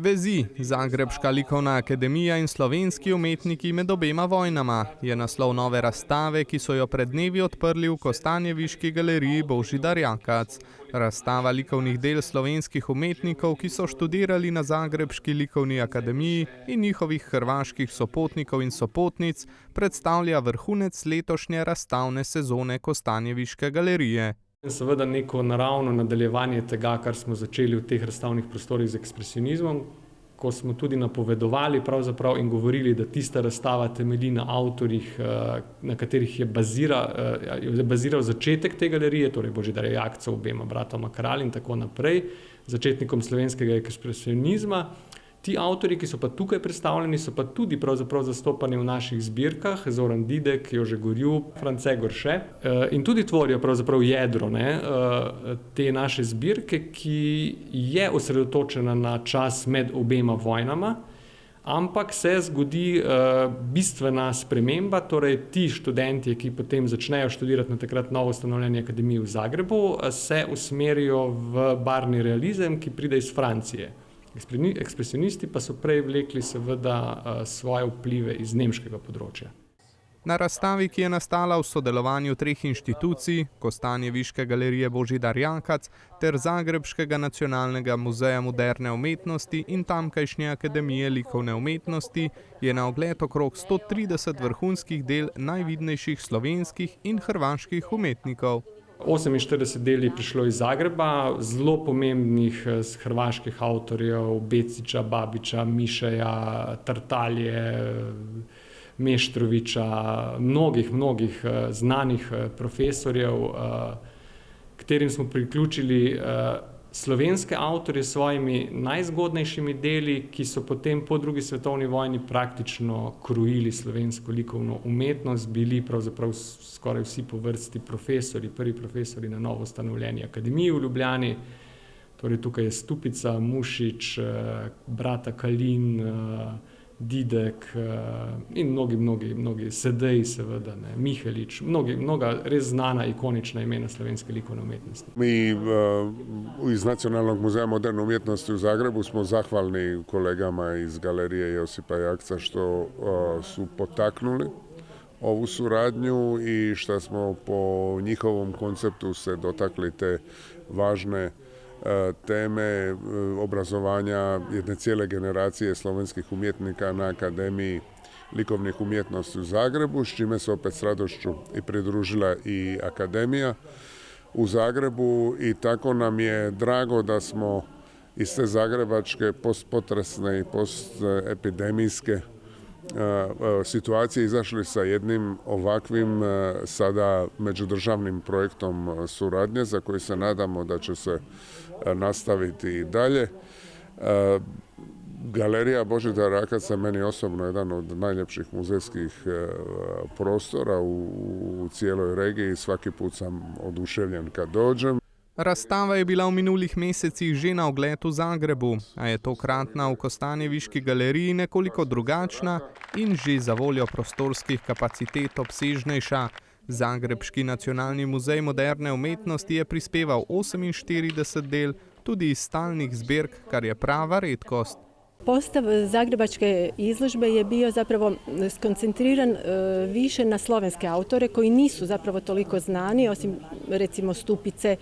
Vezi, Zagrebška likovna akademija in slovenski umetniki med obema vojnama je naslov nove razstave, ki so jo pred dnevi odprli v Kostanjeviški galeriji Božidar Jakac. Razstava likovnih del slovenskih umetnikov, ki so študirali na Zagrebški likovni akademiji in njihovih hrvaških sopotnikov in sopotnic, predstavlja vrhunec letošnje razstavne sezone Kostanjeviške galerije. Seveda neko naravno nadaljevanje tega, kar smo začeli v teh razstavnih prostorih z ekspresionizmom, ko smo tudi napovedovali pravzaprav in govorili, da tista razstava temelji na avtorjih, na katerih je baziral začetek te galerije, torej Božidarja Jakca, obema bratoma Kralj in tako naprej, začetnikom slovenskega ekspresionizma. Ti avtorji, ki so pa tukaj predstavljeni, so pa tudi pravzaprav zastopani v naših zbirkah, Zoran Didek, Jože Gorjup, France Gorše, in tudi tvorijo pravzaprav jedro te naše zbirke, ki je osredotočena na čas med obema vojnama, ampak se zgodi bistvena sprememba, torej ti študentje, ki potem začnejo študirati na takrat novo ustanovljeni akademiji v Zagrebu, se usmerijo v barvni realizem, ki pride iz Francije. Ekspresionisti pa so prej vlekli seveda svoje vplive iz nemškega področja. Na razstavi, ki je nastala v sodelovanju treh inštitucij, Kostanjeviške galerije Božidar Jakac ter Zagrebškega nacionalnega muzeja moderne umetnosti in tamkajšnje akademije likovne umetnosti, je na ogled okrog 130 vrhunskih del najvidnejših slovenskih in hrvaških umetnikov. 48 del je prišlo iz Zagreba, zelo pomembnih hrvaških avtorjev, Becića, Babića, Mišeja, Tartalje, Meštrovića, mnogih znanih profesorjev, katerim smo priključili slovenske avtorje s svojimi najzgodnejšimi deli, ki so potem po drugi svetovni vojni praktično krojili slovensko likovno umetnost, bili pravzaprav skoraj vsi po vrsti profesori, prvi profesori na novo ustanovljeni akademiji v Ljubljani. Torej tukaj je Stupica, Mušič, brata Kalin, Didek in mnogi Sedej seveda, Mihelič, mnoga res znana, ikonična imena slovenske likovne umetnosti. Mi iz Nacionalnog muzeja moderne umjetnosti u Zagrebu smo zahvalni kolegama iz galerije Josipa Jakca što su potaknuli ovu suradnju i što smo po njihovom konceptu se dotakli te važne teme obrazovanja jedne cijele generacije slovenskih umjetnika na Akademiji likovnih umjetnosti u Zagrebu, s čime se opet s radošću i pridružila i Akademija u Zagrebu i tako nam je drago da smo iz te zagrebačke postpotresne i postepidemijske situacije izašli sa jednim ovakvim sada međudržavnim projektom suradnje za koji se nadamo da će se nastaviti i dalje. Galerija Božidar Jakac je meni osobno jedan od najljepših muzejskih prostora u cijeloj regiji. Svaki put sam oduševljen kad dođem. Razstava je bila v minulih mesecih že na ogled v Zagrebu, a je tokratna v Kostanjeviški galeriji nekoliko drugačna in že za voljo prostorskih kapacitet obsežnejša. Zagrebški nacionalni muzej moderne umetnosti je prispeval 48 del, tudi iz stalnih zbirk, kar je prava redkost. Postav zagrebačke izložbe je bio zapravo skoncentriran više na slovenske autore koji nisu zapravo toliko znani, osim recimo Stupice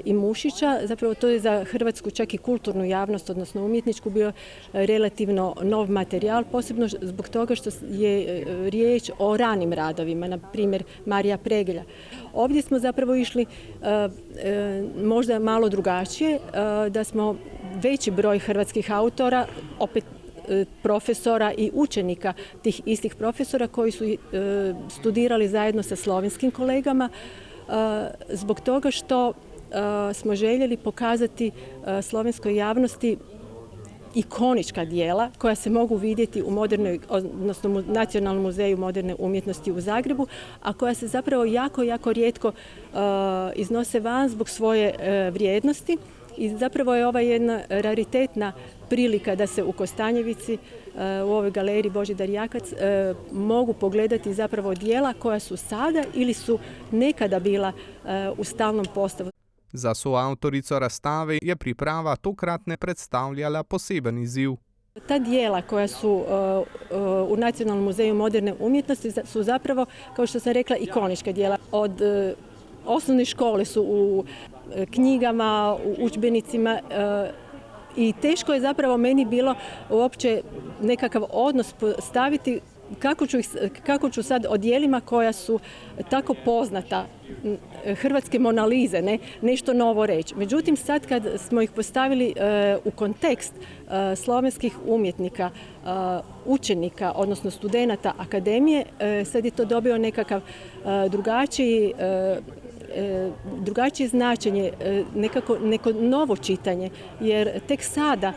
i Mušića. Zapravo to je za hrvatsku čak i kulturnu javnost, odnosno umjetničku, bio relativno nov materijal, posebno zbog toga što je riječ o ranim radovima, na primjer Marija Pregelja. Ovdje smo zapravo išli možda malo drugačije, da smo veći broj hrvatskih autora, opet profesora i učenika tih istih profesora koji su studirali zajedno sa slovenskim kolegama, zbog toga što smo željeli pokazati slovenskoj javnosti ikonička dijela koja se mogu vidjeti u odnosno Nacionalnom muzeju moderne umjetnosti u Zagrebu, a koja se zapravo jako rijetko iznose van zbog svoje vrijednosti. I zapravo je ova jedna raritetna prilika da se u Kostanjevici, u ovoj galeriji Božidar Jakac, mogu pogledati zapravo dijela koja su sada ili su nekada bila u stalnom postavu. Za soavtorico razstave je priprava tokratne predstavljala poseben izziv. Ta dijela koja su u Nacionalnom muzeju moderne umjetnosti su zapravo, kao što sam rekla, ikonička dijela. Od osnovne škole su u knjigama, u udžbenicima i teško je zapravo meni bilo uopće nekakav odnos postaviti kako ću sad o dijelima koja su tako poznata, hrvatske monalize, nešto novo reći. Međutim, sad kad smo ih postavili u kontekst slovenskih umjetnika, učenika, odnosno studenata akademije, sad je to dobio nekakav drugačije značenje, neko novo čitanje, jer tek sada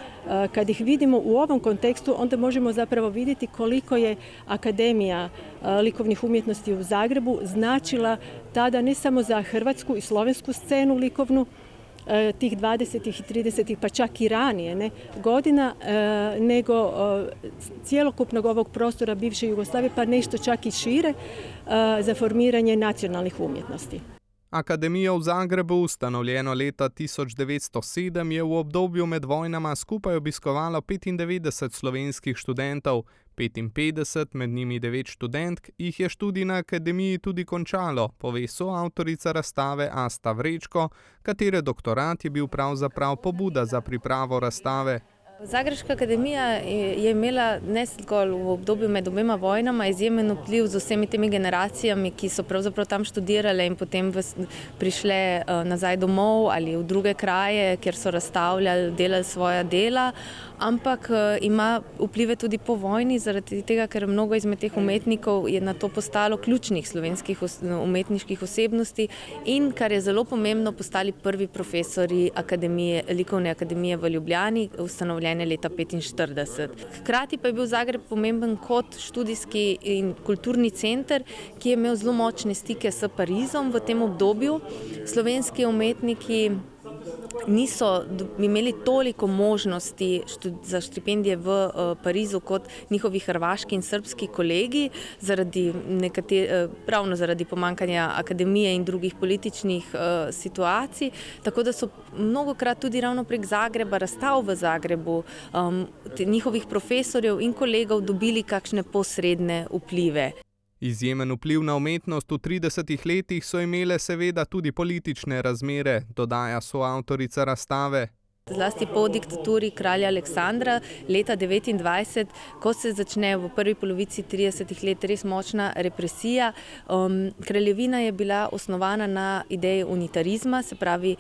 kad ih vidimo u ovom kontekstu, onda možemo zapravo vidjeti koliko je Akademija likovnih umjetnosti u Zagrebu značila tada ne samo za hrvatsku i slovensku scenu likovnu, tih 20. i 30. pa čak i ranije godina, nego cjelokupnog ovog prostora bivše Jugoslavije, pa nešto čak i šire za formiranje nacionalnih umjetnosti. Akademija v Zagrebu, ustanovljeno leta 1907, je v obdobju med vojnama skupaj obiskovalo 95 slovenskih študentov, 55, med njimi 9 študentk, jih je študij na akademiji tudi končalo, pove soavtorica razstave Asta Vrečko, katere doktorat je bil pravzaprav pobuda za pripravo razstave. Zagrebška akademija je imela ne zgolj v obdobju med obema vojnama izjemen vpliv z vsemi temi generacijami, ki so pravzaprav tam študirale in potem prišle nazaj domov ali v druge kraje, kjer so razstavljali, delali svoja dela, ampak ima vplive tudi po vojni, zaradi tega, ker mnogo izmed teh umetnikov je na to postalo ključnih slovenskih umetniških osebnosti in, kar je zelo pomembno, postali prvi profesori Likovne akademije v Ljubljani, ustanovljene leta 1945. Hkrati pa je bil Zagreb pomemben kot študijski in kulturni center, ki je imel zelo močne stike s Parizom v tem obdobju. Slovenski umetniki niso imeli toliko možnosti za štipendije v Parizu kot njihovi hrvaški in srbski kolegi, ravno zaradi pomankanja akademije in drugih političnih situacij, tako da so mnogokrat tudi ravno prek Zagreba, razstav v Zagrebu, njihovih profesorjev in kolegov dobili kakšne posredne vplive. Izjemen vpliv na umetnost v 30 letih so imele seveda tudi politične razmere, dodaja soavtorica razstave. Zlasti po diktaturi kralja Aleksandra leta 1929, ko se začne v prvi polovici 30 let res močna represija. Kraljevina je bila osnovana na ideji unitarizma, se pravi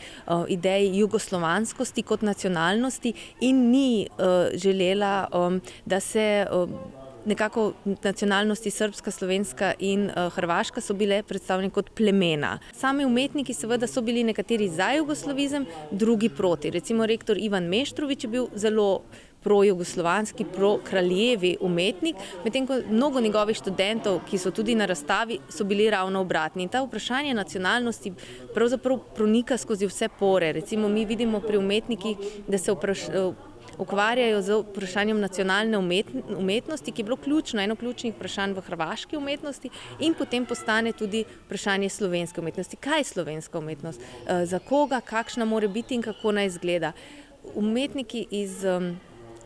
ideji jugoslovanskosti kot nacionalnosti in ni želela, da se nekako nacionalnosti srpska, slovenska in hrvaška so bile predstavljene kot plemena. Sami umetniki seveda so bili nekateri za jugoslovizem, drugi proti. Recimo rektor Ivan Meštrović je bil zelo pro-jugoslovanski, pro-kraljevi umetnik, medtem ko mnogo njegovih študentov, ki so tudi na razstavi, so bili ravno obratni. In ta vprašanje nacionalnosti pravzaprav pronika skozi vse pore. Recimo mi vidimo pri umetnikih, da se ukvarjajo z vprašanjem nacionalne umetnosti, ki je bilo ključno, eno ključnih vprašanj v hrvaški umetnosti in potem postane tudi vprašanje slovenske umetnosti. Kaj je slovenska umetnost? Za koga, kakšna mora biti in kako naj izgleda? Umetniki iz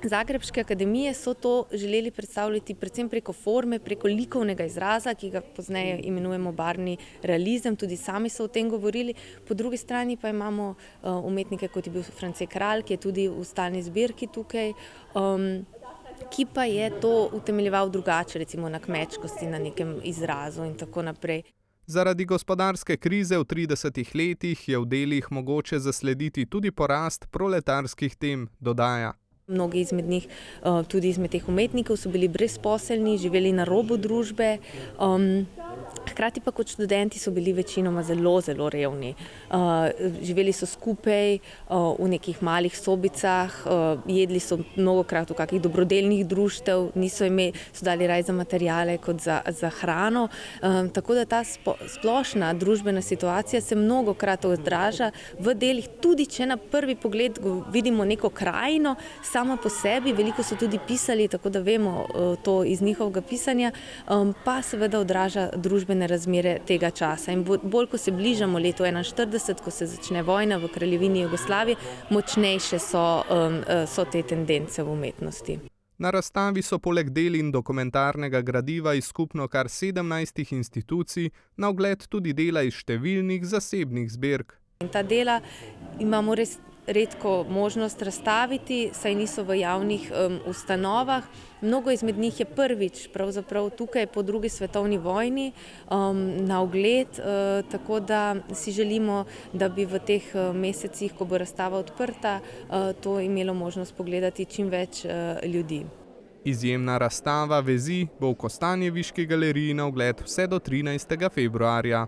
Zagrebške akademije so to želeli predstavljati predvsem preko forme, preko likovnega izraza, ki ga pozneje imenujemo barvni realizem, tudi sami so o tem govorili. Po drugi strani pa imamo umetnike, kot je bil France Kralj, ki je tudi v stalni zbirki tukaj, ki pa je to utemeljeval drugače, recimo na kmečkosti, na nekem izrazu in tako naprej. Zaradi gospodarske krize v 30 letih je v delih mogoče zaslediti tudi porast proletarskih tem, dodaja. Mnogi izmed njih, tudi izmed teh umetnikov, so bili brezposelni, živeli na robu družbe, hkrati pa kot študenti so bili večinoma zelo, zelo revni. Živeli so skupaj v nekih malih sobicah, jedli so mnogokrat v kakih dobrodelnih društev, so dali raj za materijale kot za hrano. Tako da ta splošna družbena situacija se mnogokrat odraža v delih, tudi če na prvi pogled vidimo neko krajino, sama po sebi, veliko so tudi pisali, tako da vemo to iz njihovega pisanja, pa seveda odraža družbo družbene razmere tega časa. In bolj, ko se bližamo letu 1941, ko se začne vojna v Kraljevini Jugoslavije, močnejše so te tendence v umetnosti. Na razstavi so poleg del in dokumentarnega gradiva iz skupno kar 17 institucij na ogled tudi dela iz številnih zasebnih zbirk. In ta dela imamo res redko možnost razstaviti, saj niso v javnih ustanovah. Mnogo izmed njih je prvič pravzaprav tukaj po drugi svetovni vojni na ogled, tako da si želimo, da bi v teh mesecih, ko bo razstava odprta, to imelo možnost pogledati čim več ljudi. Izjemna razstava Vezi bo v Kostanjeviški galeriji na ogled vse do 13. februarja.